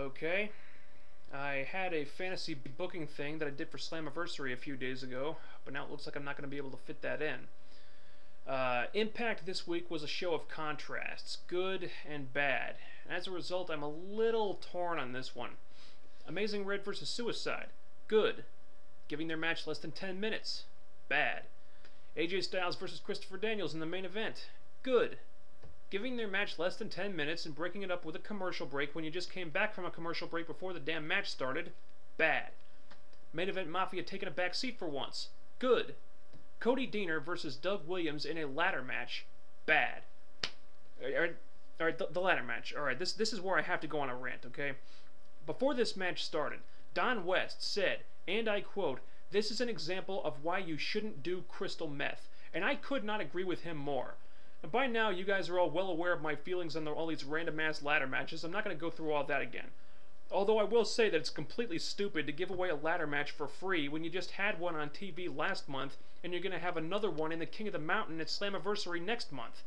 Okay, I had a fantasy booking thing that I did for Slammiversary a few days ago, but now it looks like I'm not going to be able to fit that in. Impact this week was a show of contrasts, good and bad. And as a result, I'm a little torn on this one. Amazing Red versus Suicide, good. Giving their match less than 10 minutes, bad. AJ Styles versus Christopher Daniels in the main event, good. Giving their match less than 10 minutes and breaking it up with a commercial break when you just came back from a commercial break before the damn match started, bad. Main event Mafia taking a back seat for once, good. Cody Deaner versus Doug Williams in a ladder match, bad. Alright, the ladder match. Alright, this is where I have to go on a rant, okay? Before this match started, Don West said, and I quote, "This is an example of why you shouldn't do crystal meth." And I could not agree with him more. And by now, you guys are all well aware of my feelings on all these random-ass ladder matches. I'm not going to go through all that again. Although I will say that it's completely stupid to give away a ladder match for free when you just had one on TV last month and you're going to have another one in the King of the Mountain at Slammiversary next month.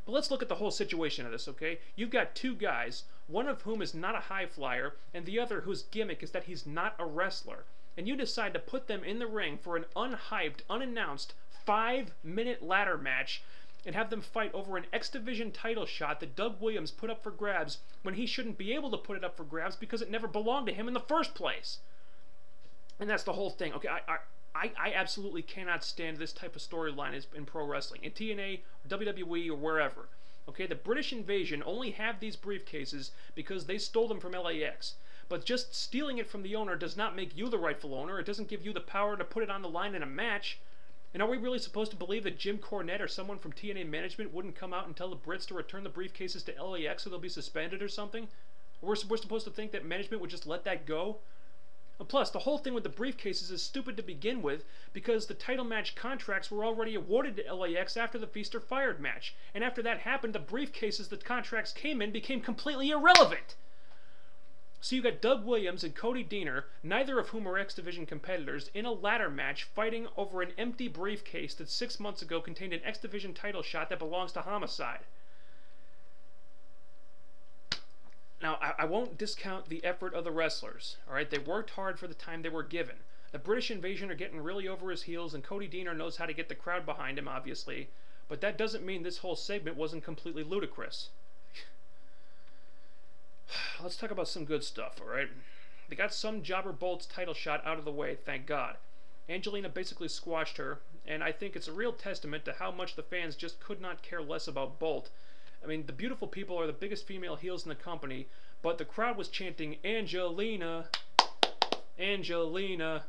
But let's look at the whole situation of this, okay? You've got two guys, one of whom is not a high flyer, and the other whose gimmick is that he's not a wrestler. And you decide to put them in the ring for an unhyped, unannounced, 5-minute ladder match and have them fight over an X Division title shot that Doug Williams put up for grabs when he shouldn't be able to put it up for grabs because it never belonged to him in the first place. And that's the whole thing. Okay, I absolutely cannot stand this type of storyline in pro wrestling, in TNA, or WWE, or wherever. Okay, the British Invasion only have these briefcases because they stole them from LAX. But just stealing it from the owner does not make you the rightful owner. It doesn't give you the power to put it on the line in a match. And are we really supposed to believe that Jim Cornette or someone from TNA management wouldn't come out and tell the Brits to return the briefcases to LAX so they'll be suspended or something? Or we're supposed to think that management would just let that go? And plus, the whole thing with the briefcases is stupid to begin with because the title match contracts were already awarded to LAX after the Feast or Fired match. And after that happened, the briefcases the contracts came in became completely irrelevant. So you got Doug Williams and Cody Deaner, neither of whom are X Division competitors, in a ladder match fighting over an empty briefcase that 6 months ago contained an X Division title shot that belongs to Homicide. Now, I won't discount the effort of the wrestlers, alright? They worked hard for the time they were given. The British Invasion are getting really over his heels, and Cody Deaner knows how to get the crowd behind him, obviously. But that doesn't mean this whole segment wasn't completely ludicrous. Let's talk about some good stuff, alright? They got some Jobber Bolt's title shot out of the way, thank God. Angelina basically squashed her, and I think it's a real testament to how much the fans just could not care less about Bolt. I mean, the beautiful people are the biggest female heels in the company, but the crowd was chanting, "Angelina, Angelina,"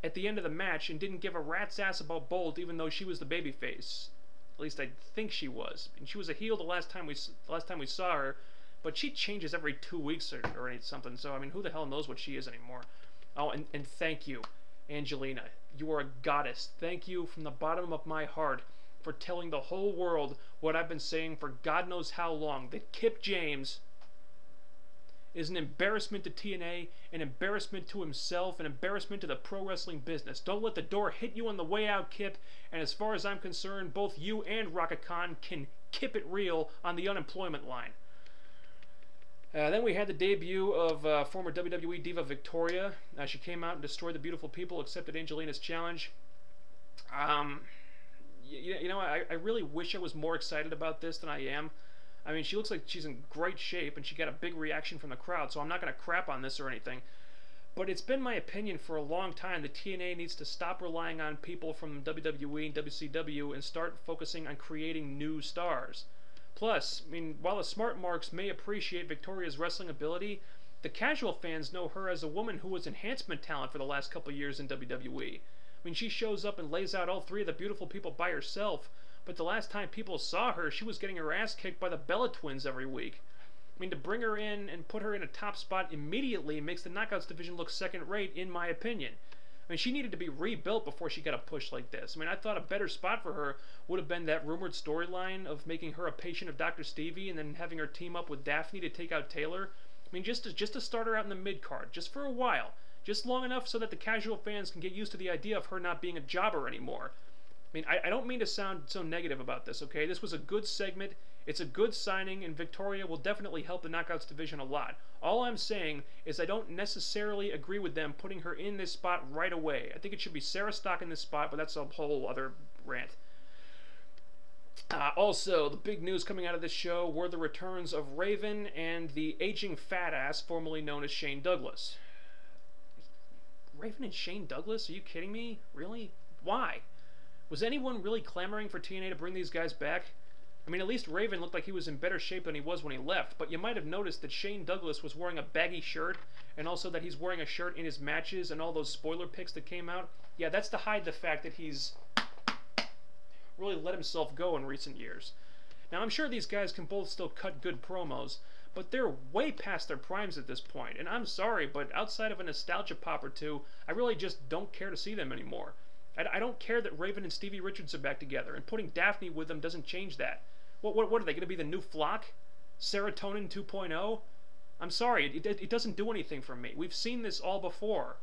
at the end of the match and didn't give a rat's ass about Bolt even though she was the babyface. At least I think she was. And she was a heel the last time we saw her. But she changes every 2 weeks or something, so I mean, who the hell knows what she is anymore? Oh, and thank you, Angelina. You are a goddess. Thank you from the bottom of my heart for telling the whole world what I've been saying for God knows how long, that Kip James is an embarrassment to TNA, an embarrassment to himself, an embarrassment to the pro wrestling business. Don't let the door hit you on the way out, Kip, and as far as I'm concerned, both you and Rocket Khan can kip it real on the unemployment line. Then we had the debut of former WWE diva Victoria. She came out and destroyed the beautiful people, accepted Angelina's challenge. You know, I really wish I was more excited about this than I am. I mean, she looks like she's in great shape, and she got a big reaction from the crowd, so I'm not going to crap on this or anything. But it's been my opinion for a long time that TNA needs to stop relying on people from WWE and WCW and start focusing on creating new stars. Plus, I mean, while the smart marks may appreciate Victoria's wrestling ability, the casual fans know her as a woman who was enhancement talent for the last couple years in WWE. I mean, she shows up and lays out all three of the beautiful people by herself, but the last time people saw her, she was getting her ass kicked by the Bella Twins every week. I mean, to bring her in and put her in a top spot immediately makes the Knockouts division look second-rate, in my opinion. I mean, she needed to be rebuilt before she got a push like this. I mean, I thought a better spot for her would have been that rumored storyline of making her a patient of Dr. Stevie and then having her team up with Daphne to take out Taylor. I mean, just to start her out in the mid-card, just for a while. Just long enough so that the casual fans can get used to the idea of her not being a jobber anymore. I mean, I don't mean to sound so negative about this, okay? This was a good segment, It's a good signing, and Victoria will definitely help the Knockouts division a lot. All I'm saying is I don't necessarily agree with them putting her in this spot right away. I think it should be Sarah Stock in this spot, but that's a whole other rant. Also, the big news coming out of this show were the returns of Raven and the aging fat ass formerly known as Shane Douglas. Raven and Shane Douglas? Are you kidding me? Really? Why? Was anyone really clamoring for TNA to bring these guys back? I mean, at least Raven looked like he was in better shape than he was when he left, but you might have noticed that Shane Douglas was wearing a baggy shirt, and also that he's wearing a shirt in his matches and all those spoiler pics that came out. Yeah, that's to hide the fact that he's really let himself go in recent years. Now, I'm sure these guys can both still cut good promos, but they're way past their primes at this point, and I'm sorry, but outside of a nostalgia pop or two, I really just don't care to see them anymore. I don't care that Raven and Stevie Richards are back together, and putting Daphne with them doesn't change that. What are they going to be, the new Flock? Serotonin 2.0? I'm sorry, it doesn't do anything for me. We've seen this all before.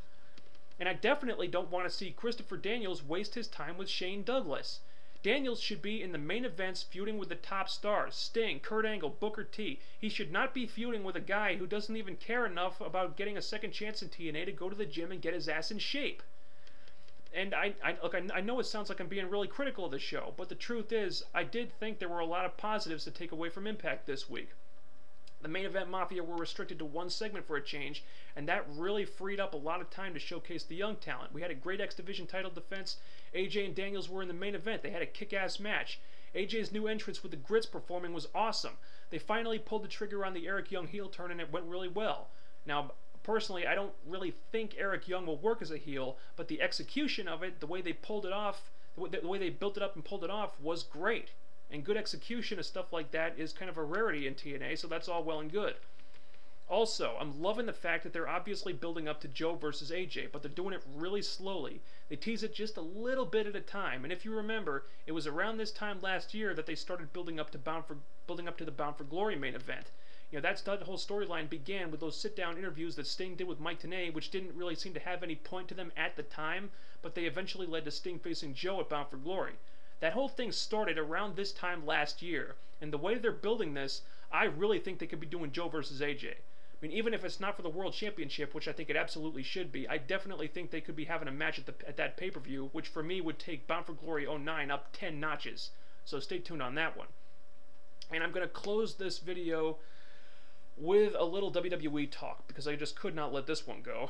And I definitely don't want to see Christopher Daniels waste his time with Shane Douglas. Daniels should be in the main events feuding with the top stars, Sting, Kurt Angle, Booker T. He should not be feuding with a guy who doesn't even care enough about getting a second chance in TNA to go to the gym and get his ass in shape. And look, I know it sounds like I'm being really critical of the show, but the truth is, I did think there were a lot of positives to take away from Impact this week. The main event Mafia were restricted to one segment for a change, and that really freed up a lot of time to showcase the young talent. We had a great X Division title defense. AJ and Daniels were in the main event. They had a kick-ass match. AJ's new entrance with the Grits performing was awesome. They finally pulled the trigger on the Eric Young heel turn, and it went really well. Now, personally, I don't really think Eric Young will work as a heel, but the execution of it, the way they pulled it off, the way they built it up and pulled it off was great. And good execution of stuff like that is kind of a rarity in TNA, so that's all well and good. Also, I'm loving the fact that they're obviously building up to Joe versus AJ, but they're doing it really slowly. They tease it just a little bit at a time, and if you remember, it was around this time last year that they started building up to the Bound for Glory main event. You know, that whole storyline began with those sit-down interviews that Sting did with Mike Tenay, which didn't really seem to have any point to them at the time, but they eventually led to Sting facing Joe at Bound for Glory. That whole thing started around this time last year, and the way they're building this, I really think they could be doing Joe versus AJ. I mean, even if it's not for the World Championship, which I think it absolutely should be, I definitely think they could be having a match at that pay-per-view, which for me would take Bound for Glory 09 up 10 notches. So stay tuned on that one. And I'm going to close this video with a little WWE talk, because I just could not let this one go.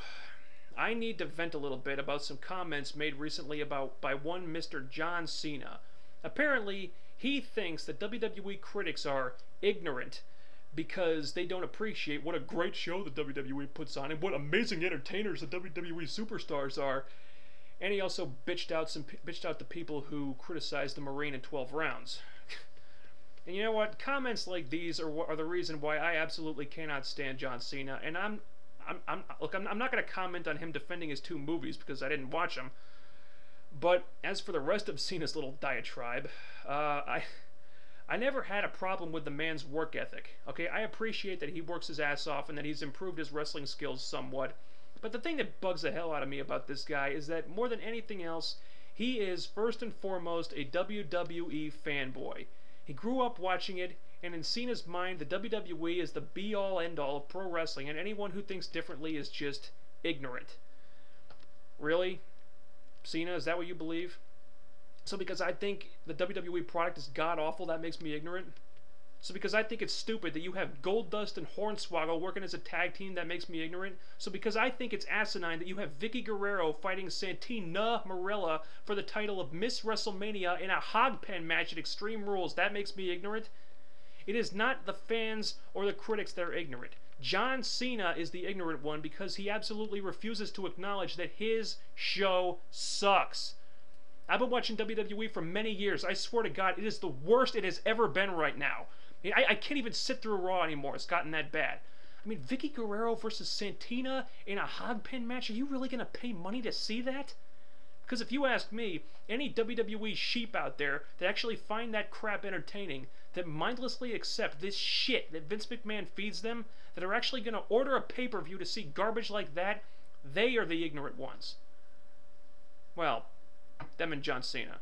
I need to vent a little bit about some comments made recently by one Mr. John Cena. Apparently, he thinks that WWE critics are ignorant because they don't appreciate what a great show the WWE puts on and what amazing entertainers the WWE superstars are. And he also bitched out the people who criticized the Marine in 12 rounds. And you know what? Comments like these are the reason why I absolutely cannot stand John Cena. And I'm not going to comment on him defending his 2 movies because I didn't watch them. But as for the rest of Cena's little diatribe, I never had a problem with the man's work ethic. Okay, I appreciate that he works his ass off and that he's improved his wrestling skills somewhat. But the thing that bugs the hell out of me about this guy is that more than anything else, he is first and foremost a WWE fanboy. He grew up watching it, and in Cena's mind, the WWE is the be-all, end-all of pro wrestling, and anyone who thinks differently is just ignorant. Really? Cena, is that what you believe? So because I think the WWE product is god-awful, that makes me ignorant? So because I think it's stupid that you have Goldust and Hornswoggle working as a tag team, that makes me ignorant? So because I think it's asinine that you have Vicky Guerrero fighting Santina Marella for the title of Miss WrestleMania in a hog pen match at Extreme Rules, that makes me ignorant? It is not the fans or the critics that are ignorant. John Cena is the ignorant one because he absolutely refuses to acknowledge that his show sucks. I've been watching WWE for many years. I swear to God, it is the worst it has ever been right now. I can't even sit through Raw anymore. It's gotten that bad. I mean, Vicky Guerrero versus Santina in a hog pen match? Are you really going to pay money to see that? Because if you ask me, any WWE sheep out there that actually find that crap entertaining, that mindlessly accept this shit that Vince McMahon feeds them, that are actually going to order a pay-per-view to see garbage like that, they are the ignorant ones. Well, them and John Cena.